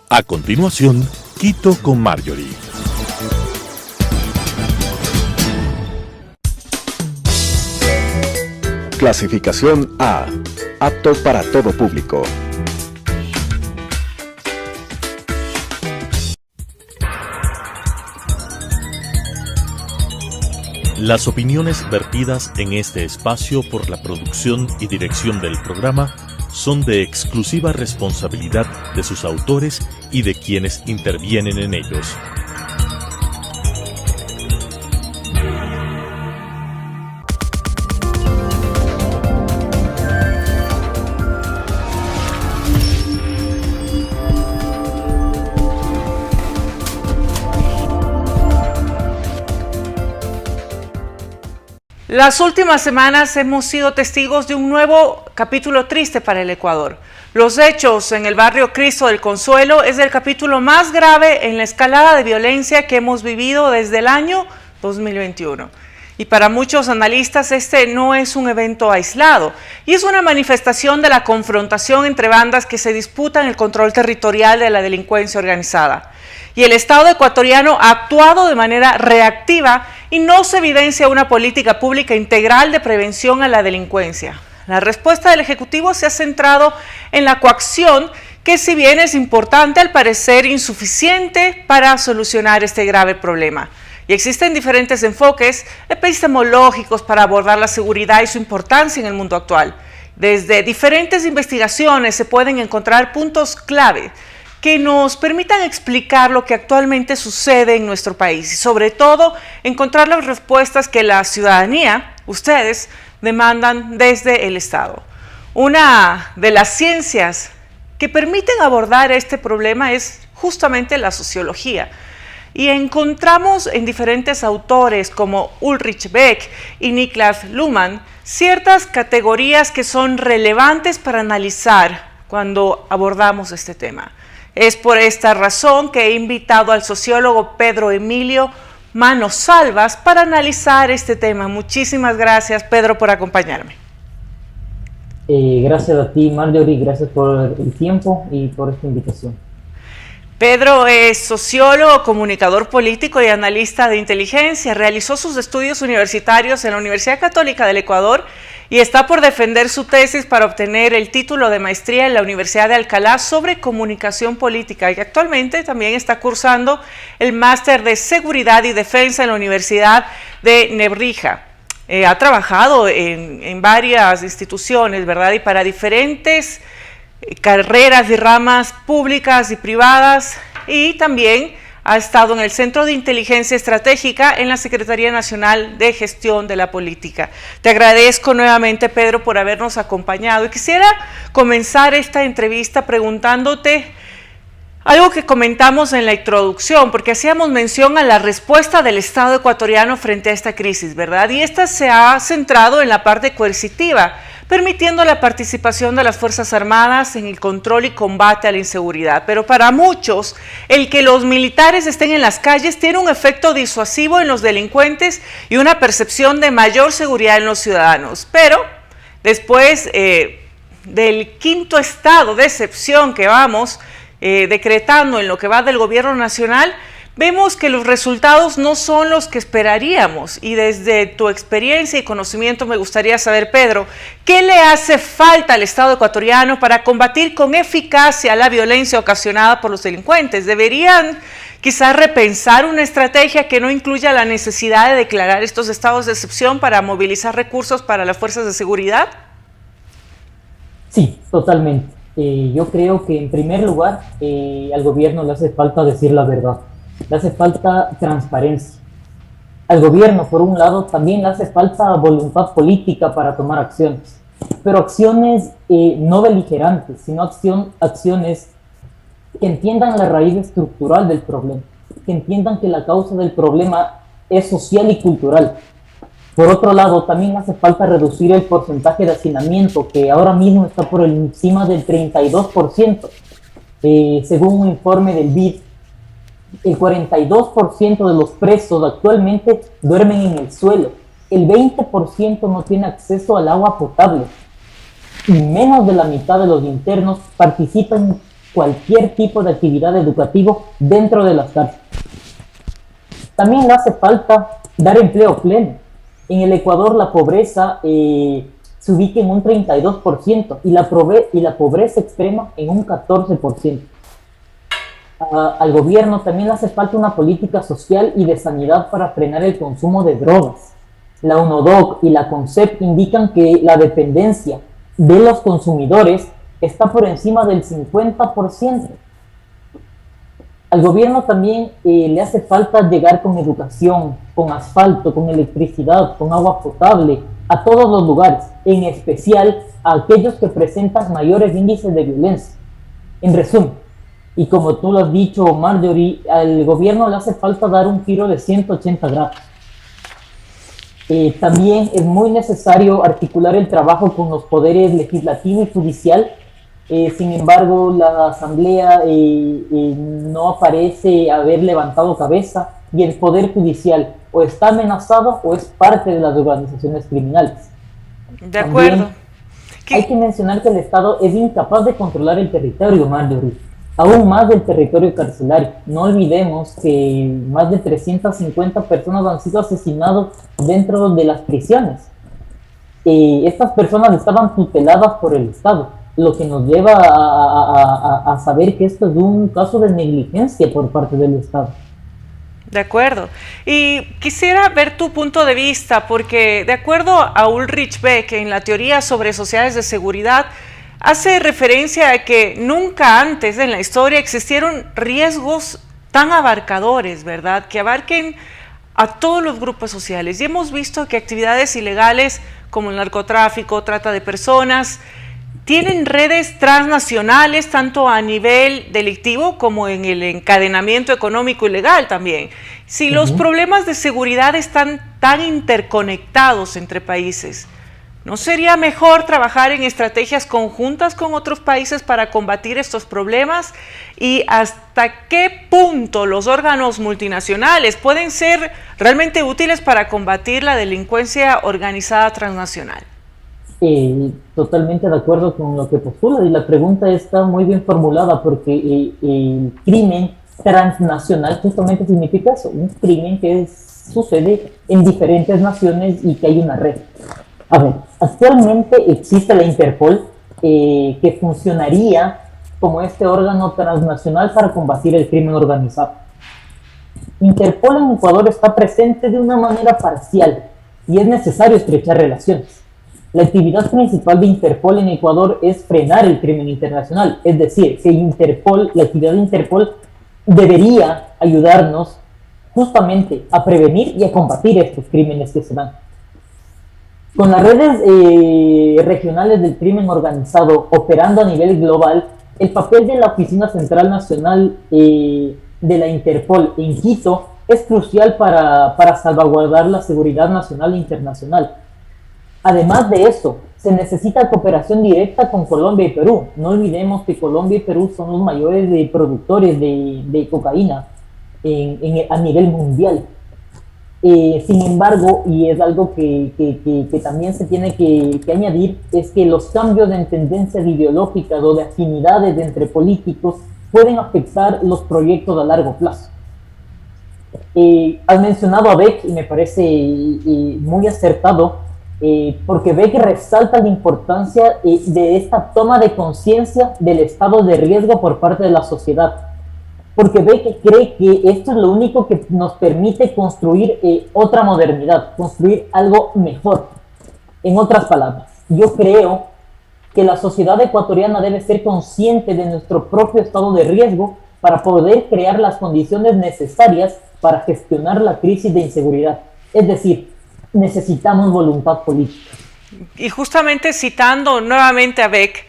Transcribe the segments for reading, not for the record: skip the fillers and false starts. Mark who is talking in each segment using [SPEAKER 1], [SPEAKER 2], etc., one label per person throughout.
[SPEAKER 1] A continuación, Quito con Marjorie.
[SPEAKER 2] Clasificación A. Apto para todo público.
[SPEAKER 1] Las opiniones vertidas en este espacio por la producción y dirección del programa son de exclusiva responsabilidad de sus autores y de quienes intervienen en ellos.
[SPEAKER 3] Las últimas semanas hemos sido testigos de un nuevo capítulo triste para el Ecuador. Los hechos en el barrio Cristo del Consuelo es el capítulo más grave en la escalada de violencia que hemos vivido desde el año 2021. Y para muchos analistas este no es un evento aislado y es una manifestación de la confrontación entre bandas que se disputan el control territorial de la delincuencia organizada. Y el Estado ecuatoriano ha actuado de manera reactiva y no se evidencia una política pública integral de prevención a la delincuencia. La respuesta del Ejecutivo se ha centrado en la coacción, que si bien es importante, al parecer insuficiente para solucionar este grave problema. Y existen diferentes enfoques epistemológicos para abordar la seguridad y su importancia en el mundo actual. Desde diferentes investigaciones se pueden encontrar puntos clave que nos permitan explicar lo que actualmente sucede en nuestro país y sobre todo encontrar las respuestas que la ciudadanía, ustedes, demandan desde el Estado. Una de las ciencias que permiten abordar este problema es justamente la sociología. Y encontramos en diferentes autores como Ulrich Beck y Niklas Luhmann ciertas categorías que son relevantes para analizar cuando abordamos este tema. Es por esta razón que he invitado al sociólogo Pedro Emilio Manos Salvas para analizar este tema. Muchísimas gracias, Pedro, por acompañarme.
[SPEAKER 4] Gracias a ti, Marjorie, gracias por el tiempo y por esta invitación.
[SPEAKER 3] Pedro es sociólogo, comunicador político y analista de inteligencia. Realizó sus estudios universitarios en la Universidad Católica del Ecuador y está por defender su tesis para obtener el título de maestría en la Universidad de Alcalá sobre comunicación política, y actualmente también está cursando el máster de seguridad y defensa en la Universidad de Nebrija. Ha trabajado en varias instituciones, ¿verdad? Y para diferentes carreras y ramas públicas y privadas, y también ha estado en el Centro de Inteligencia Estratégica en la Secretaría Nacional de Gestión de la Política. Te agradezco nuevamente, Pedro, por habernos acompañado y quisiera comenzar esta entrevista preguntándote algo que comentamos en la introducción, porque hacíamos mención a la respuesta del Estado ecuatoriano frente a esta crisis, ¿verdad? Y esta se ha centrado en la parte coercitiva, permitiendo la participación de las Fuerzas Armadas en el control y combate a la inseguridad. Pero para muchos, el que los militares estén en las calles tiene un efecto disuasivo en los delincuentes y una percepción de mayor seguridad en los ciudadanos. Pero después del quinto estado de excepción que vamos decretando en lo que va del gobierno nacional, vemos que los resultados no son los que esperaríamos. Y desde tu experiencia y conocimiento me gustaría saber, Pedro, ¿qué le hace falta al Estado ecuatoriano para combatir con eficacia la violencia ocasionada por los delincuentes? ¿Deberían quizás repensar una estrategia que no incluya la necesidad de declarar estos estados de excepción para movilizar recursos para las fuerzas de seguridad?
[SPEAKER 4] Sí, totalmente. Yo creo que en primer lugar al gobierno le hace falta decir la verdad. Le hace falta transparencia. Al gobierno, por un lado, también le hace falta voluntad política para tomar acciones, pero acciones no beligerantes, sino acciones que entiendan la raíz estructural del problema, que entiendan que la causa del problema es social y cultural. Por otro lado, también hace falta reducir el porcentaje de hacinamiento, que ahora mismo está por encima del 32%. Según un informe del BID, el 42% de los presos actualmente duermen en el suelo, el 20% no tiene acceso al agua potable y menos de la mitad de los internos participan cualquier tipo de actividad educativa dentro de las cárceles. También hace falta dar empleo pleno. En el Ecuador la pobreza se ubica en un 32% y la pobreza extrema en un 14%. Al gobierno también le hace falta una política social y de sanidad para frenar el consumo de drogas. La UNODOC y la CONCEP indican que la dependencia de los consumidores está por encima del 50%. Al gobierno también le hace falta llegar con educación, con asfalto, con electricidad, con agua potable a todos los lugares, en especial a aquellos que presentan mayores índices de violencia. En resumen, y como tú lo has dicho, Marjorie, al gobierno le hace falta dar un giro de 180 grados. También es muy necesario articular el trabajo con los poderes legislativo y judicial. Sin embargo, la Asamblea no parece haber levantado cabeza y el Poder Judicial o está amenazado o es parte de las organizaciones criminales.
[SPEAKER 3] De acuerdo.
[SPEAKER 4] Hay que mencionar que el Estado es incapaz de controlar el territorio, Marjorie, aún más del territorio carcelario. No olvidemos que más de 350 personas han sido asesinadas dentro de las prisiones. Estas personas estaban tuteladas por el Estado, lo que nos lleva a saber que esto es un caso de negligencia por parte del Estado.
[SPEAKER 3] De acuerdo. Y quisiera ver tu punto de vista, porque de acuerdo a Ulrich Beck, en la teoría sobre sociedades de seguridad, hace referencia a que nunca antes en la historia existieron riesgos tan abarcadores, ¿verdad? Que abarquen a todos los grupos sociales. Y hemos visto que actividades ilegales como el narcotráfico, trata de personas, tienen redes transnacionales tanto a nivel delictivo como en el encadenamiento económico ilegal también. Si los problemas de seguridad están tan interconectados entre países, ¿no sería mejor trabajar en estrategias conjuntas con otros países para combatir estos problemas? ¿Y hasta qué punto los órganos multinacionales pueden ser realmente útiles para combatir la delincuencia organizada transnacional?
[SPEAKER 4] Totalmente de acuerdo con lo que postula, y la pregunta está muy bien formulada porque el crimen transnacional justamente significa eso, un crimen que sucede en diferentes naciones y que hay una red. A ver, actualmente existe la Interpol que funcionaría como este órgano transnacional para combatir el crimen organizado. Interpol en Ecuador está presente de una manera parcial y es necesario estrechar relaciones. La actividad principal de Interpol en Ecuador es frenar el crimen internacional, es decir, que la actividad de Interpol debería ayudarnos justamente a prevenir y a combatir estos crímenes que se dan. Con las redes regionales del crimen organizado operando a nivel global, el papel de la Oficina Central Nacional de la Interpol en Quito es crucial para salvaguardar la seguridad nacional e internacional. Además de eso, se necesita cooperación directa con Colombia y Perú. No olvidemos que Colombia y Perú son los mayores productores de cocaína a nivel mundial. Sin embargo, y es algo que también se tiene que añadir, es que los cambios en tendencias ideológicas o de afinidades entre políticos pueden afectar los proyectos a largo plazo. Has mencionado a Beck y me parece muy acertado, porque Beck resalta la importancia de esta toma de conciencia del estado de riesgo por parte de la sociedad, porque Beck cree que esto es lo único que nos permite construir otra modernidad, construir algo mejor. En otras palabras, yo creo que la sociedad ecuatoriana debe ser consciente de nuestro propio estado de riesgo para poder crear las condiciones necesarias para gestionar la crisis de inseguridad. Es decir, necesitamos voluntad política.
[SPEAKER 3] Y justamente citando nuevamente a Beck,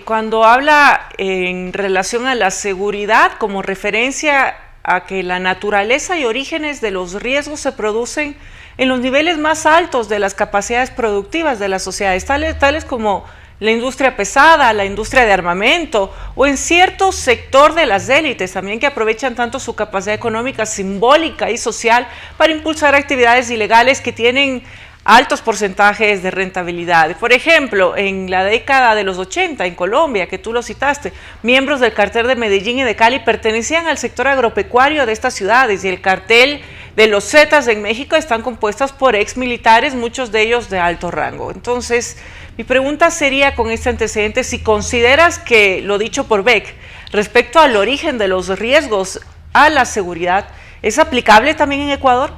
[SPEAKER 3] cuando habla en relación a la seguridad como referencia a que la naturaleza y orígenes de los riesgos se producen en los niveles más altos de las capacidades productivas de las sociedades, tales como la industria pesada, la industria de armamento o en cierto sector de las élites también, que aprovechan tanto su capacidad económica, simbólica y social para impulsar actividades ilegales que tienen altos porcentajes de rentabilidad. Por ejemplo, en la década de los 80 en Colombia, que tú lo citaste, miembros del cartel de Medellín y de Cali pertenecían al sector agropecuario de estas ciudades, y el cartel de los Zetas en México están compuestos por ex militares, muchos de ellos de alto rango. Entonces, mi pregunta sería con este antecedente, si consideras que lo dicho por Beck respecto al origen de los riesgos a la seguridad, ¿es aplicable también en Ecuador?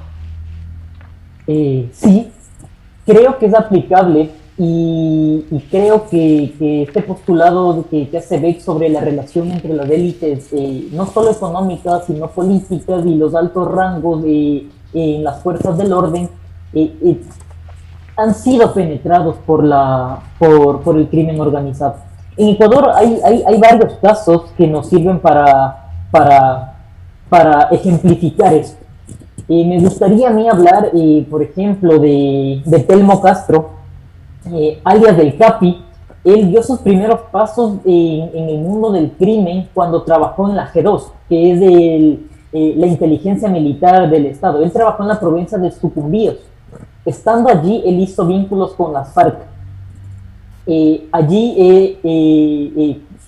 [SPEAKER 4] Sí, creo que es aplicable y creo que este postulado que hace Beck sobre la relación entre las élites, no solo económicas, sino políticas y los altos rangos en las fuerzas del orden, han sido penetrados por el crimen organizado. En Ecuador hay varios casos que nos sirven para ejemplificar esto. Me gustaría a mí hablar, por ejemplo, de Telmo Castro, alias del Capi. Él dio sus primeros pasos en el mundo del crimen cuando trabajó en la G2, que es la inteligencia militar del Estado. Él trabajó en la provincia de Sucumbíos. Estando allí, él hizo vínculos con las FARC.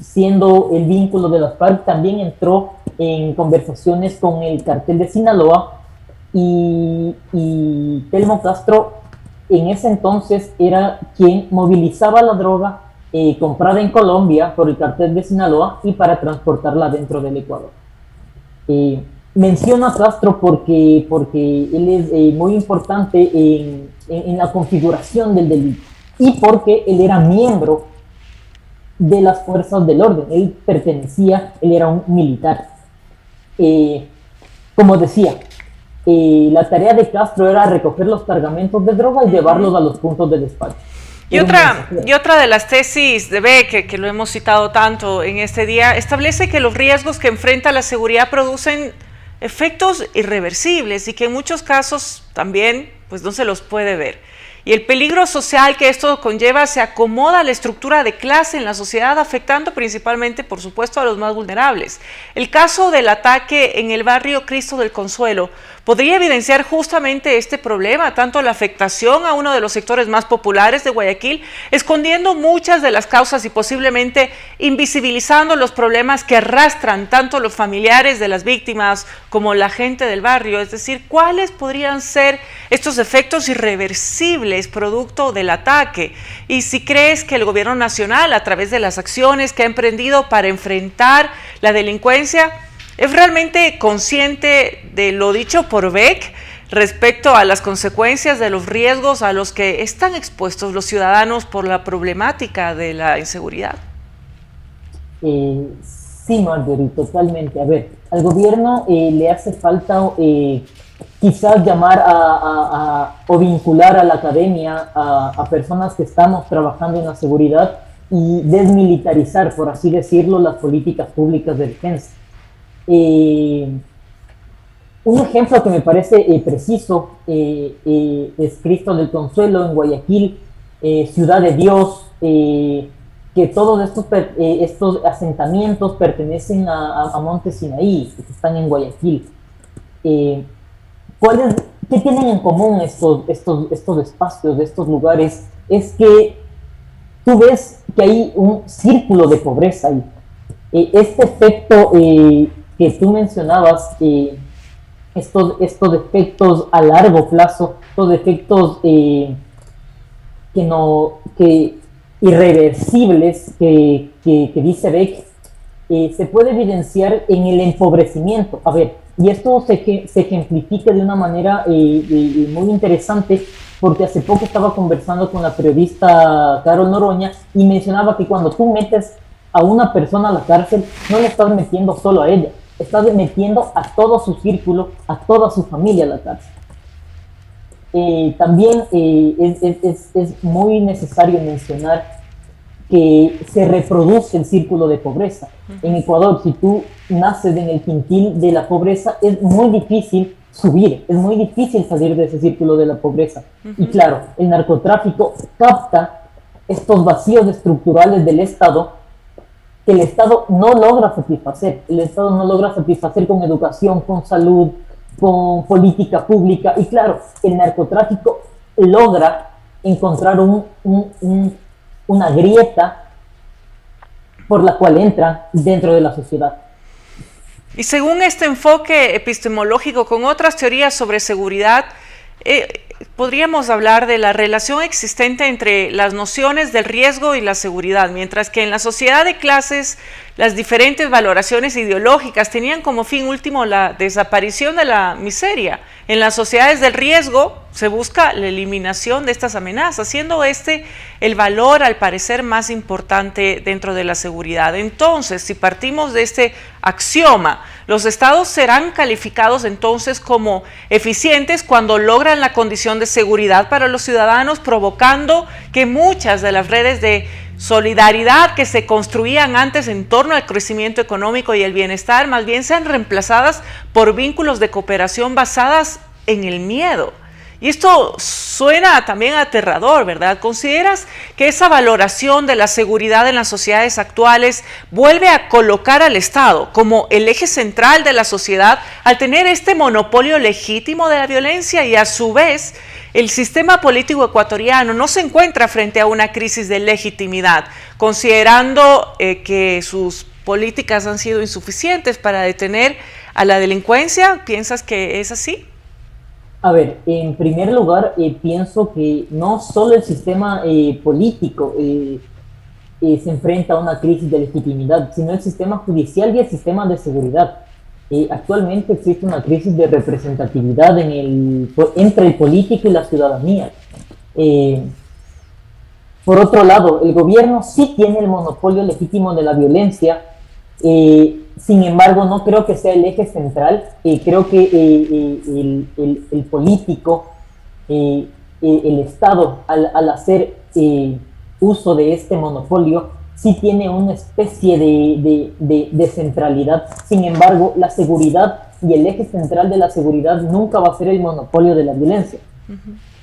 [SPEAKER 4] Siendo el vínculo de las FARC, también entró en conversaciones con el cartel de Sinaloa, y Telmo Castro en ese entonces era quien movilizaba la droga comprada en Colombia por el cartel de Sinaloa y para transportarla dentro del Ecuador. Menciono a Castro porque él es muy importante en la configuración del delito, y porque él era miembro de las fuerzas del orden. Él era un militar. Como decía, la tarea de Castro era recoger los cargamentos de droga y llevarlos a los puntos de despacho. Y
[SPEAKER 3] otra de las tesis de Beck, que lo hemos citado tanto en este día, establece que los riesgos que enfrenta la seguridad producen efectos irreversibles y que en muchos casos también pues no se los puede ver. Y el peligro social que esto conlleva se acomoda a la estructura de clase en la sociedad, afectando principalmente, por supuesto, a los más vulnerables. El caso del ataque en el barrio Cristo del Consuelo podría evidenciar justamente este problema, tanto la afectación a uno de los sectores más populares de Guayaquil, escondiendo muchas de las causas y posiblemente invisibilizando los problemas que arrastran tanto los familiares de las víctimas como la gente del barrio. Es decir, ¿cuáles podrían ser estos efectos irreversibles producto del ataque? Y si crees que el gobierno nacional, a través de las acciones que ha emprendido para enfrentar la delincuencia, ¿es realmente consciente de lo dicho por Beck respecto a las consecuencias de los riesgos a los que están expuestos los ciudadanos por la problemática de la inseguridad?
[SPEAKER 4] Sí, Marjorie, totalmente. A ver, al gobierno le hace falta quizás llamar o vincular a la academia, a personas que estamos trabajando en la seguridad, y desmilitarizar, por así decirlo, las políticas públicas de defensa. Un ejemplo que me parece preciso es Cristo del Consuelo en Guayaquil, Ciudad de Dios, que todos estos asentamientos pertenecen a Monte Sinaí, que están en Guayaquil. ¿Qué tienen en común estos espacios, estos lugares? Es que tú ves que hay un círculo de pobreza ahí. Este efecto que tú mencionabas, estos efectos a largo plazo, estos efectos irreversibles que dice Beck, se puede evidenciar en el empobrecimiento. A ver, y esto se ejemplifica de una manera muy interesante, porque hace poco estaba conversando con la periodista Carol Noroña y mencionaba que cuando tú metes a una persona a la cárcel, no le estás metiendo solo a ella, estás metiendo a todo su círculo, a toda su familia a la cárcel. También es muy necesario mencionar que se reproduce el círculo de pobreza. En Ecuador, si tú naces en el quintil de la pobreza, es muy difícil subir, es muy difícil salir de ese círculo de la pobreza. Y claro, el narcotráfico capta estos vacíos estructurales del Estado que el Estado no logra satisfacer. El Estado no logra satisfacer con educación, con salud, con política pública. Y claro, el narcotráfico logra encontrar una grieta por la cual entra dentro de la sociedad.
[SPEAKER 3] Y según este enfoque epistemológico con otras teorías sobre seguridad, podríamos hablar de la relación existente entre las nociones del riesgo y la seguridad, mientras que en la sociedad de clases las diferentes valoraciones ideológicas tenían como fin último la desaparición de la miseria. En las sociedades del riesgo se busca la eliminación de estas amenazas, siendo este el valor al parecer más importante dentro de la seguridad. Entonces, si partimos de este axioma, los estados serán calificados entonces como eficientes cuando logran la condición de seguridad para los ciudadanos, provocando que muchas de las redes de solidaridad que se construían antes en torno al crecimiento económico y el bienestar, más bien sean reemplazadas por vínculos de cooperación basadas en el miedo. Y esto suena también aterrador, ¿verdad? ¿Consideras que esa valoración de la seguridad en las sociedades actuales vuelve a colocar al Estado como el eje central de la sociedad al tener este monopolio legítimo de la violencia, y a su vez el sistema político ecuatoriano no se encuentra frente a una crisis de legitimidad, considerando que sus políticas han sido insuficientes para detener a la delincuencia? ¿Piensas que es así?
[SPEAKER 4] A ver, en primer lugar, pienso que no solo el sistema político se enfrenta a una crisis de legitimidad, sino el sistema judicial y el sistema de seguridad. Actualmente existe una crisis de representatividad entre el político y la ciudadanía. Por otro lado, el gobierno sí tiene el monopolio legítimo de la violencia. Sin embargo, no creo que sea el eje central. Creo que el político, el Estado, al hacer uso de este monopolio, sí tiene una especie de centralidad. Sin embargo, la seguridad y el eje central de la seguridad nunca va a ser el monopolio de la violencia.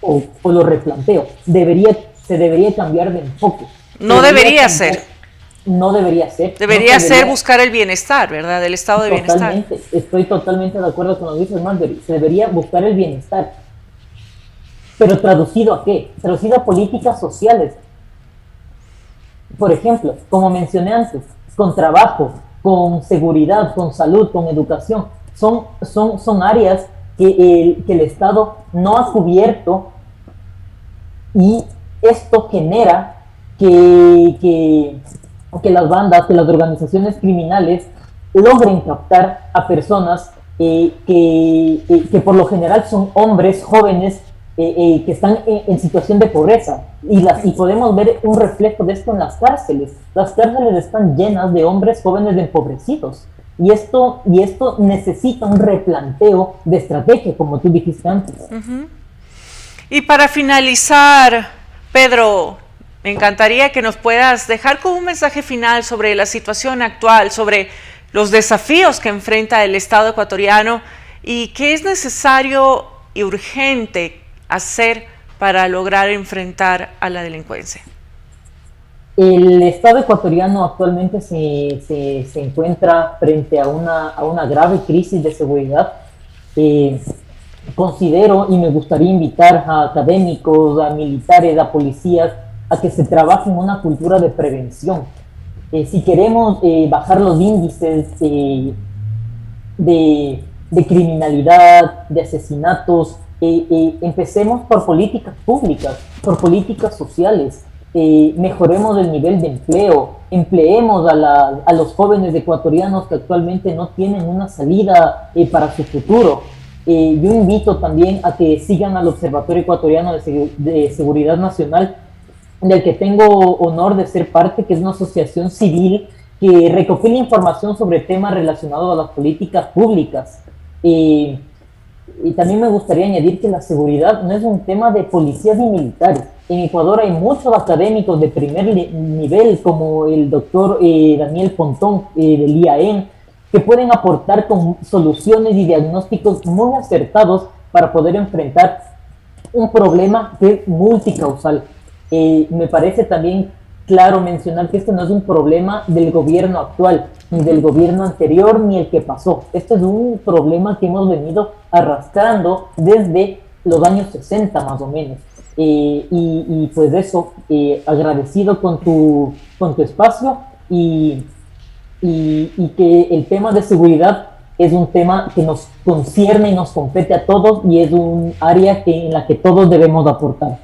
[SPEAKER 4] O lo replanteo. Se debería cambiar de enfoque.
[SPEAKER 3] No debería ser.
[SPEAKER 4] No debería ser.
[SPEAKER 3] Debería ser buscar el bienestar, ¿verdad? Del estado de bienestar.
[SPEAKER 4] Estoy totalmente de acuerdo con lo que dice Marjorie. Se debería buscar el bienestar. Pero ¿traducido a qué? Traducido a políticas sociales. Por ejemplo, como mencioné antes, con trabajo, con seguridad, con salud, con educación. Son áreas que el Estado no ha cubierto, y esto genera que las bandas, que las organizaciones criminales logren captar a personas que por lo general son hombres jóvenes que están en situación de pobreza, y podemos ver un reflejo de esto en las cárceles. Las cárceles están llenas de hombres jóvenes empobrecidos, y esto necesita un replanteo de estrategia, como tú dijiste antes.
[SPEAKER 3] Y para finalizar, Pedro, me encantaría que nos puedas dejar con un mensaje final sobre la situación actual, sobre los desafíos que enfrenta el Estado ecuatoriano y qué es necesario y urgente hacer para lograr enfrentar a la delincuencia.
[SPEAKER 4] El Estado ecuatoriano actualmente se encuentra frente a una grave crisis de seguridad. Considero, y me gustaría invitar a académicos, a militares, a policías, a que se trabaje en una cultura de prevención. Si queremos bajar los índices de criminalidad, de asesinatos, empecemos por políticas públicas, por políticas sociales. Mejoremos el nivel de empleo, empleemos a los jóvenes ecuatorianos que actualmente no tienen una salida para su futuro. Yo invito también a que sigan al Observatorio Ecuatoriano de Seguridad Nacional, del que tengo honor de ser parte, que es una asociación civil que recopila información sobre temas relacionados a las políticas públicas. Y también me gustaría añadir que la seguridad no es un tema de policías y militares. En Ecuador hay muchos académicos de primer nivel, como el doctor Daniel Pontón del IAEN, que pueden aportar con soluciones y diagnósticos muy acertados para poder enfrentar un problema que es multicausal. Me parece también claro mencionar que este no es un problema del gobierno actual, ni del gobierno anterior, ni el que pasó. Este es un problema que hemos venido arrastrando desde los años 60 más o menos. Y pues eso, agradecido con tu espacio y que el tema de seguridad es un tema que nos concierne y nos compete a todos y es un área en la que todos debemos aportar.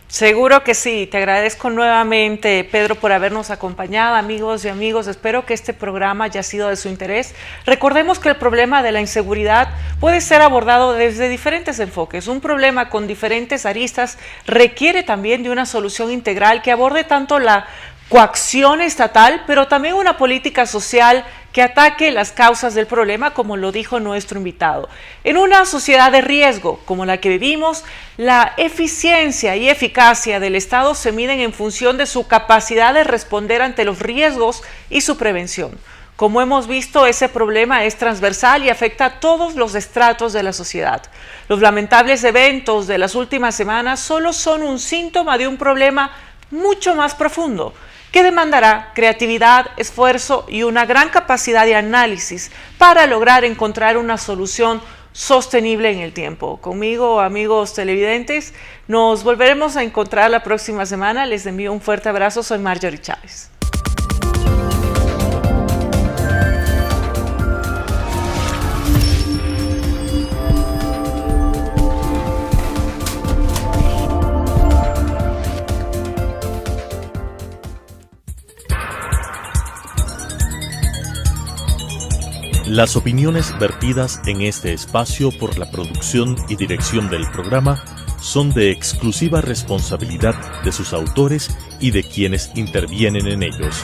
[SPEAKER 3] Seguro que sí. Te agradezco nuevamente, Pedro, por habernos acompañado. Amigos y amigos, espero que este programa haya sido de su interés. Recordemos que el problema de la inseguridad puede ser abordado desde diferentes enfoques. Un problema con diferentes aristas requiere también de una solución integral que aborde tanto la coacción estatal, pero también una política social que ataque las causas del problema, como lo dijo nuestro invitado. En una sociedad de riesgo como la que vivimos, la eficiencia y eficacia del Estado se miden en función de su capacidad de responder ante los riesgos y su prevención. Como hemos visto, ese problema es transversal y afecta a todos los estratos de la sociedad. Los lamentables eventos de las últimas semanas solo son un síntoma de un problema mucho más profundo, que demandará creatividad, esfuerzo y una gran capacidad de análisis para lograr encontrar una solución sostenible en el tiempo. Conmigo, amigos televidentes, nos volveremos a encontrar la próxima semana. Les envío un fuerte abrazo. Soy Marjorie Chávez.
[SPEAKER 1] Las opiniones vertidas en este espacio por la producción y dirección del programa son de exclusiva responsabilidad de sus autores y de quienes intervienen en ellos.